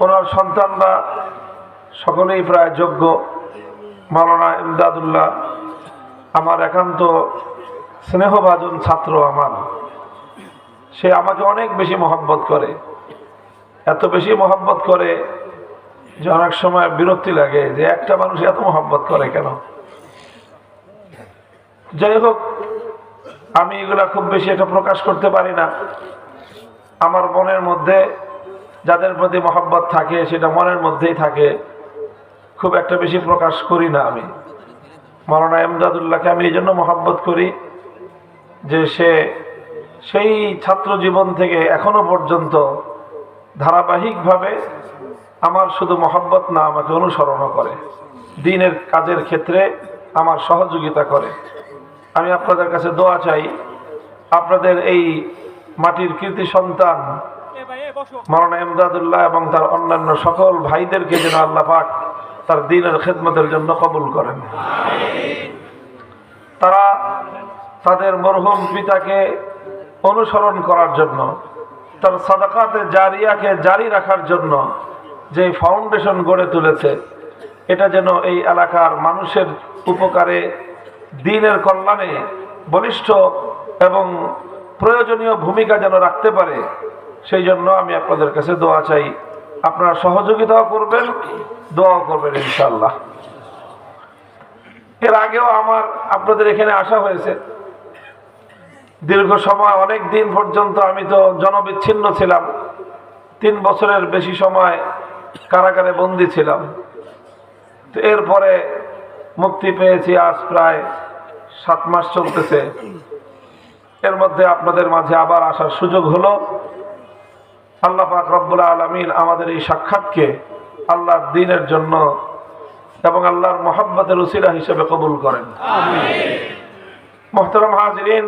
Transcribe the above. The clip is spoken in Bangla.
ওনার সন্তানরা সকলেই প্রায় যোগ্য। মাওলানা ইমদাদুল্লাহ আমার একান্ত স্নেহভাজন ছাত্র। সে আমাকে অনেক বেশি মহব্বত করে, এত বেশি মহব্বত করে যে অনেক সময় বিরক্তি লাগে যে একটা মানুষ এত মহব্বত করে কেন। যাই হোক, আমি এগুলা খুব বেশি এটা প্রকাশ করতে পারি না। আমার মনের মধ্যে যাদের প্রতি মহব্বত থাকে সেটা মনের মধ্যেই থাকে, খুব একটা বেশি প্রকাশ করি না। আমি মাওলানা ইমদাদুল্লাহকে আমি এই জন্য মহব্বত করি যে সে সেই ছাত্র জীবন থেকে এখনো পর্যন্ত ধারাবাহিকভাবে আমার শুধু মহব্বত না, আমাকে অনুসরণ করে, দ্বীনের কাজের ক্ষেত্রে আমার সহযোগিতা করে। আমি আপনাদের কাছে দোয়া চাই, আপনাদের এই মাটির কৃতি সন্তান মাওলানা ইমদাদুল্লাহ এবং তার অন্যান্য সকল ভাইদেরকে যেন আল্লাহ পাক তার দ্বীনের খেদমতের জন্য কবুল করেন। তারা তাদের মরহুম পিতাকে অনুসরণ করার জন্য, তার সাদাকাতে জারিয়াকে জারি রাখার জন্য যে ফাউন্ডেশন গড়ে তুলেছে, এটা যেন এই এলাকার মানুষের উপকারে, দ্বীনের কল্যাণে বলিষ্ঠ এবং প্রয়োজনীয় ভূমিকা যেন রাখতে পারে, সেই জন্য আমি আপনাদের কাছে দোয়া চাই। আপনারা সহযোগিতাও করবেন, দোয়াও করবেন ইনশাআল্লাহ। এর আগেও আমার আপনাদের এখানে আসা হয়েছে। দীর্ঘ সময়, অনেক দিন পর্যন্ত আমি তো জনবিচ্ছিন্ন ছিলাম। 3 বছরের বেশি সময় কারাগারে বন্দী ছিলাম। তো এরপরে মুক্তি পেয়েছি, আজ প্রায় 7 মাস চলতেছে। এর মধ্যে আপনাদের মাঝে আবার আসার সুযোগ হলো। আল্লাহ পাক রব্বুল আলামিন আমাদের এই সাক্ষাৎকে আল্লাহর দ্বীনের জন্য এবং আল্লাহর মহব্বতের উসিলা হিসেবে কবুল করেন। আমিন। মুহতারাম হাজিরিন।